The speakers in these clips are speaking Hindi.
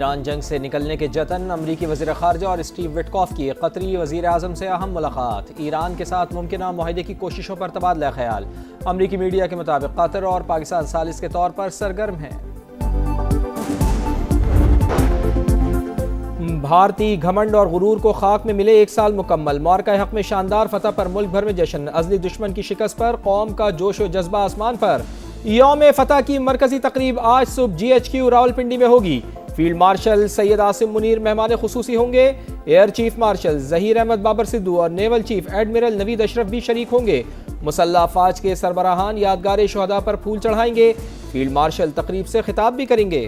ईरान जंग से निकलने के जतन, अमरीकी वज़ीर ख़ारजा और स्टीव विटकॉफ की कतरी वज़ीर आज़म से अहम मुलाकात, ईरान के साथ मुमकिन माहिदे की कोशिशों पर तबादला ख्याल। अमरीकी मीडिया के मुताबिक कतर और पाकिस्तान सालिस के तौर पर सरगर्म हैं। भारतीय घमंड और गुरूर को खाक में मिले 1 साल मुकम्मल, मार्का हक में शानदार फतह पर मुल्क भर में जश्न, अज़ली दुश्मन की शिकस्त पर कौम का जोश व जज्बा आसमान पर। यौम फतह की मरकजी तकरीब आज सुबह GHQ रावलपिंडी में होगी। फील्ड मार्शल सैयद आसिम मुनीर मेहमान खुसूसी होंगे। Air chief marshal Zaheer Ahmed Babar Sidhu और naval chief admiral Naveed Ashraf भी शरीक होंगे। मुसल्लह अफवाज के सरबराहान यादगार शहदा पर फूल चढ़ाएंगे। फील्ड मार्शल तकरीब से खिताब भी करेंगे।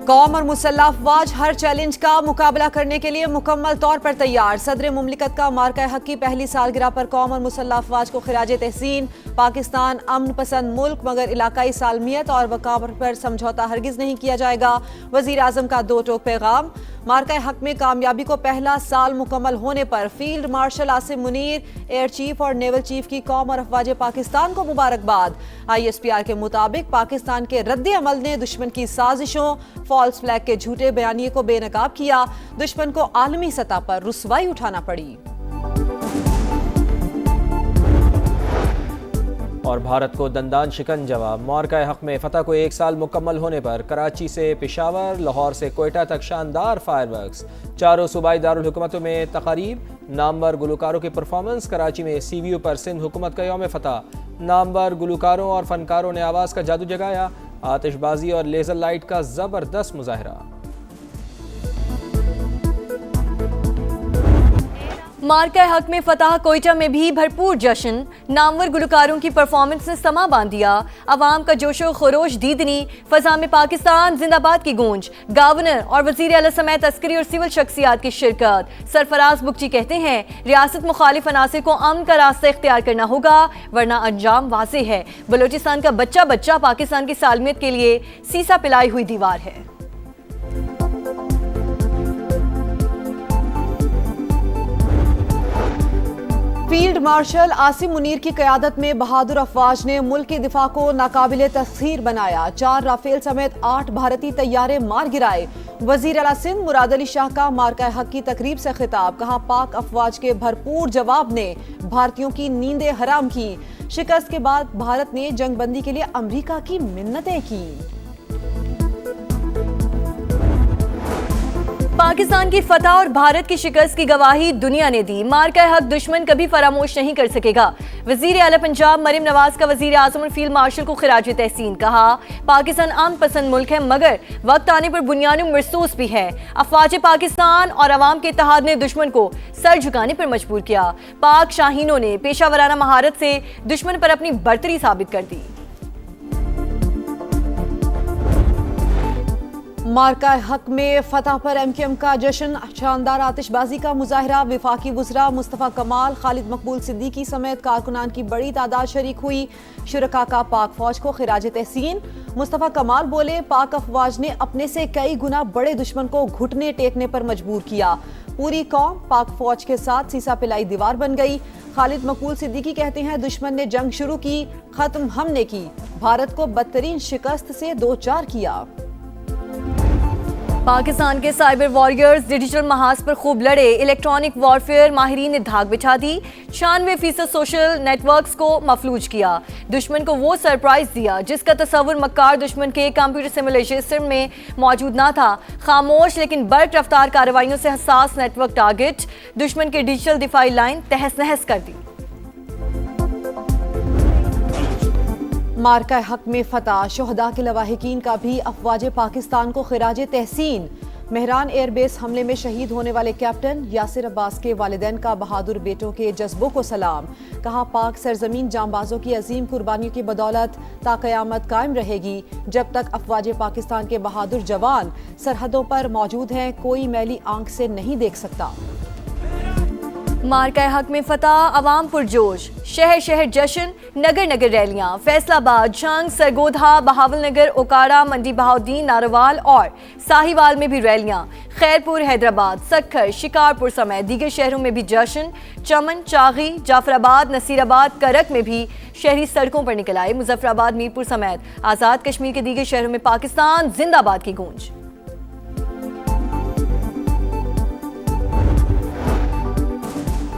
कौम और मुसल्लह अफवाज हर चैलेंज का मुकाबला करने के लिए मुकम्मल तौर पर तैयार। सदर मुमलिकत का मार्का हक की पहली सालगिरह पर कौम और मुसल्लह अफवाज को खिराज तहसीन। पाकिस्तान अमन पसंद मुल्क, मगर इलाकाई सालमियत और वक़ार पर समझौता हरगिज नहीं किया जाएगा। वज़ीर आज़म का 2 टोक पैगाम। मार्का हक में कामयाबी को पहला साल मुकम्मल होने पर field marshal Asim Munir, air chief और नेवल चीफ की कौम और अफवाज पाकिस्तान को मुबारकबाद। ISPR के मुताबिक पाकिस्तान के रद्द अमल ने दुश्मन की साजिशों, फॉल्स फ्लैग के झूठे बयानिए को बेनकाब किया। दुश्मन को आलमी सतह पर रुसवाई उठाना पड़ी। और भारत को दंदान शिकन जवाब, मार्का हक में फतह को 1 साल मुकम्मल होने पर कराची से पेशावर, लाहौर से कोयटा तक शानदार फायरवर्क्स। 4 सूबाई दारुल हुकूमतों में तकारीब, नामवर गुलकारों की परफॉर्मेंस। कराची में CVU पर सिंध हुकूमत का यौम फतह, नामवर गुलकारों और फनकारों ने आवाज़ का जादू जगाया। आतिशबाजी और लेजर लाइट का जबरदस्त मुजाहरा। मार्का हक में फतह कोयटा में भी भरपूर जश्न, नामवर गुलकारों की परफॉर्मेंस ने समा बांध दिया। अवाम का जोशो खरोश दीदनी, फजा में पाकिस्तान जिंदाबाद की गूंज। गवर्नर और वजीर आला समेत अस्करी और सिविल शख्सियात की शिरकत। सरफराज बुगची कहते हैं रियासत मुखालिफ अनासिर को अमन का रास्ता इख्तियार करना होगा, वरना अंजाम वाज़ेह है। बलोचिस्तान का बच्चा बच्चा पाकिस्तान की सालमियत के लिए सीसा पिलाई हुई दीवार है। फील्ड मार्शल आसिम मुनीर की क़यादत में बहादुर अफवाज ने मुल्क के दिफा को नाकाबिले तस्खीर बनाया। 4 राफेल समेत 8 भारतीय तैयारे मार गिराए। वजीर आला सिंध मुराद अली शाह का मार्का हक की तकरीब से खिताब, कहा पाक अफवाज के भरपूर जवाब ने भारतीयों की नींदें हराम की। शिकस्त के बाद भारत ने जंगबंदी के लिए अमरीका की मिन्नतें की। पाकिस्तान की फतह और भारत की शिकस्त की गवाही दुनिया ने दी। मार्का हक दुश्मन कभी फरामोश नहीं कर सकेगा। वजीर आला पंजाब मरीम नवाज का वजीर आजम और फील्ड मार्शल को खिराज तहसीन, कहा पाकिस्तान अमन पसंद मुल्क है, मगर वक्त आने पर बुनियादी मरसूस भी है। अफवाज पाकिस्तान और अवाम के इत्तेहाद ने दुश्मन को सर झुकाने पर मजबूर किया। पाक शाहीनों ने पेशा वराना महारत से दुश्मन पर अपनी बर्तरी साबित कर दी। मार्का हक में फतह पर MQM का जश्न, शानदार आतिशबाजी का मुजाहरा। विफाकी वज़रा मुस्तफ़ा कमाल, खालिद मकबूल सिद्दीकी समेत कारकुनान की बड़ी तादाद शरीक हुई। शुरका का पाक फौज को खिराज तहसीन। मुस्तफ़ा कमाल बोले पाक अफवाज ने अपने से कई गुना बड़े दुश्मन को घुटने टेकने पर मजबूर किया। पूरी कौम पाक फौज के साथ सीसा पिलाई दीवार बन गई। खालिद मकबूल सिद्दीकी कहते हैं दुश्मन ने जंग शुरू की, खत्म हमने की। भारत को बदतरीन शिकस्त से 2-4 किया। पाकिस्तान के साइबर वॉरियर्स डिजिटल महाज पर खूब लड़े। इलेक्ट्रॉनिक वॉरफेयर माहिरीन ने धाक बिछा दी। 96% सोशल नेटवर्क्स को मफलूज किया। दुश्मन को वो सरप्राइज दिया जिसका तस्वुर मक्कार दुश्मन के कंप्यूटर सिमुलेशन में मौजूद ना था। खामोश लेकिन बर्क रफ्तार कार्रवाइयों से हसास नेटवर्क टारगेट, दुश्मन की डिजिटल दिफाई लाइन तहस नहस कर दी। मार्का हक में फतह, शोहदा के लवाहिकीन का भी अफवाज पाकिस्तान को खिराज तहसीन। मेहरान एयरबेस हमले में शहीद होने वाले कैप्टन यासिर अब्बास के वालिदैन का बहादुर बेटों के जज्बों को सलाम, कहा पाक सरजमीन जांबाजों की अजीम कुर्बानियों की बदौलत ताक़यामत कायम रहेगी। जब तक अफवाज पाकिस्तान के बहादुर जवान सरहदों पर मौजूद हैं, कोई मैली आंख से नहीं देख सकता। मार्का हक में फतह, अवाम पुरजोश, शहर शहर जश्न, नगर नगर रैलियां। फैसलाबाद, जंग, सरगोधा, बहावलनगर, ओकाड़ा, मंडी बहाउद्दीन, नारोवाल और साहिवाल में भी रैलियां। खैरपुर, हैदराबाद, सक्खर, शिकारपुर समेत दीगर शहरों में भी जश्न। चमन, चागी, जाफराबाद, नसीराबाद, करक में भी शहरी सड़कों पर निकल आए। मुजफ्फराबाद, मीरपुर समेत आज़ाद कश्मीर के दीगर शहरों में पाकिस्तान जिंदाबाद की गूंज।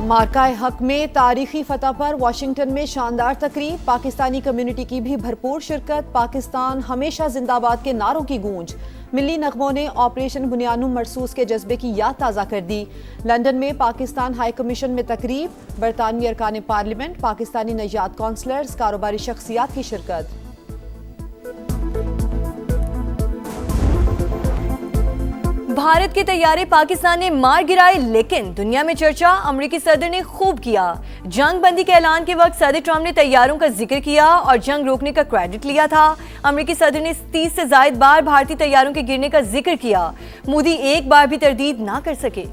मार्का हक में तारीखी फतह पर वाशिंगटन में शानदार तकरीब। पाकिस्तानी कम्युनिटी की भी भरपूर शिरकत। पाकिस्तान हमेशा जिंदाबाद के नारों की गूंज। मिली नगमों ने ऑपरेशन बुनियानु मरसूस के जज्बे की याद ताज़ा कर दी। लंदन में पाकिस्तान हाई कमीशन में तकरीब। बरतानवी अरकान पार्लियामेंट, पाकिस्तानी नजात कौंसलर्स, कारोबारी शख्सियात की शिरकत। भारत के तैयारे पाकिस्तान ने मार गिराए, लेकिन दुनिया में चर्चा अमेरिकी सदर ने खूब किया। जंग बंदी के ऐलान के वक्त सदर ट्रंप ने तैयारों का जिक्र किया और जंग रोकने का क्रेडिट लिया था। अमेरिकी सदर ने 30 से ज्यादा बार भारतीय तैयारों के गिरने का जिक्र किया। मोदी एक बार भी तरदीद ना कर सके।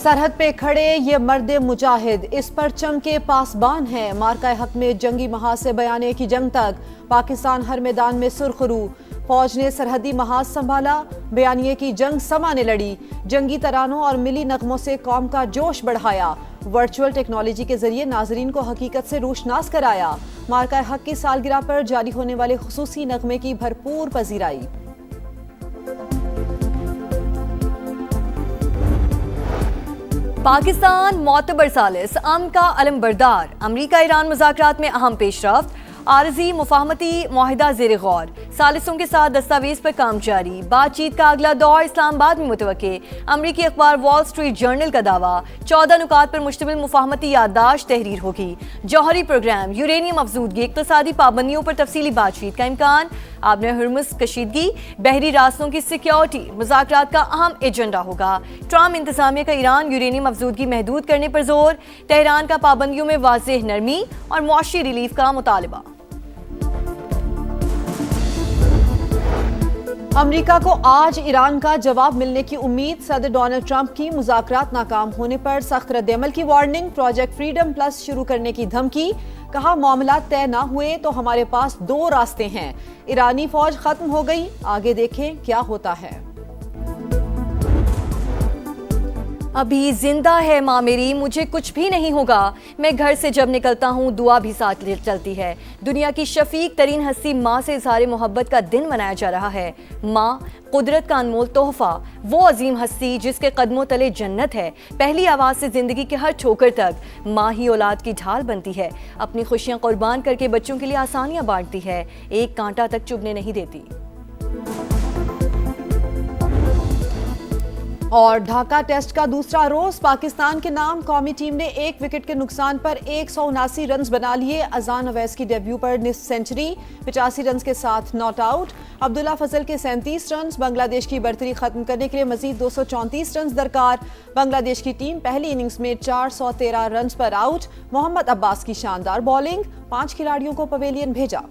सरहद पे खड़े ये मर्द मुजाहिद, इस पर चमके पासबान है। मार्का हक में जंगी महाज से बयाने की जंग तक पाकिस्तान हर मैदान में सुरखरू। फौज ने सरहदी महाज संभाला, बयानिए की जंग समा ने लड़ी। जंगी तरानों और मिली नगमों से कौम का जोश बढ़ाया। वर्चुअल टेक्नोलॉजी के जरिए नाजरीन को हकीकत से रोशनास कराया। मार्का हक की सालगिरह पर जारी होने वाले खुसूसी नगमे की भरपूर पजीराई। पाकिस्तान मोतबर सालिस, अमन का अलमबरदार। अमरीका ईरान मुज़ाकरात में अहम पेशरफ्त। आरजी मुफाहमती मुआहिदा ज़ेर गौर। सालिसों के साथ दस्तावेज पर काम जारी। बातचीत का अगला दौर इस्लामाबाद में मुतवक्के। अमरीकी अखबार वॉल स्ट्रीट जर्नल का दावा, 14 नुकात पर मुश्तमिल मुफाहमती याददाश्त तहरीर होगी। जौहरी प्रोग्राम, यूरेनियम अफजूदगी, इक़्तिसादी पाबंदियों पर तफसीली बातचीत का इम्कान। आबने हुर्मुज़ कशीदगी, बहरी रास्तों की सिक्योरिटी मुज़ाकरात का अहम एजेंडा होगा। ट्रंप इंतजामिया का ईरान यूरेनियम अफजूदगी महदूद करने पर जोर। तेहरान का पाबंदियों में वाज़ेह नरमी और मुआशी रिलीफ का मुतालबा। अमेरिका को आज ईरान का जवाब मिलने की उम्मीद। सदर डोनाल्ड ट्रंप की मुज़ाकरात नाकाम होने पर सख्त रद्दअमल की वार्निंग। प्रोजेक्ट फ्रीडम प्लस शुरू करने की धमकी। कहा, मामला तय ना हुए तो हमारे पास 2 रास्ते हैं। ईरानी फौज खत्म हो गई, आगे देखें क्या होता है। अभी जिंदा है माँ मेरी, मुझे कुछ भी नहीं होगा। मैं घर से जब निकलता हूँ दुआ भी साथ चलती है। दुनिया की शफीक तरीन हस्ती माँ से इज़हार मोहब्बत का दिन मनाया जा रहा है। माँ कुदरत का अनमोल तोहफा, वो अजीम हस्ती जिसके कदमों तले जन्नत है। पहली आवाज़ से ज़िंदगी के हर ठोकर तक माँ ही औलाद की ढाल बनती है। अपनी खुशियाँ कुर्बान करके बच्चों के लिए आसानियाँ बांटती है। एक कांटा तक चुभने नहीं देती। और ढाका टेस्ट का दूसरा रोज पाकिस्तान के नाम। कौमी टीम ने 1 विकेट के नुकसान पर 179 रन बना लिए। अजान अवैस की डेब्यू पर निस्फ सेंचुरी, 85 रन के साथ नॉट आउट। अब्दुल्ला फजल के 37 रन। बांग्लादेश की बर्तरी खत्म करने के लिए मजीद 234 रन दरकार। बांग्लादेश की टीम पहली इनिंग्स में 413 रन पर आउट। मोहम्मद अब्बास की शानदार बॉलिंग, 5 खिलाड़ियों को पवेलियन भेजा।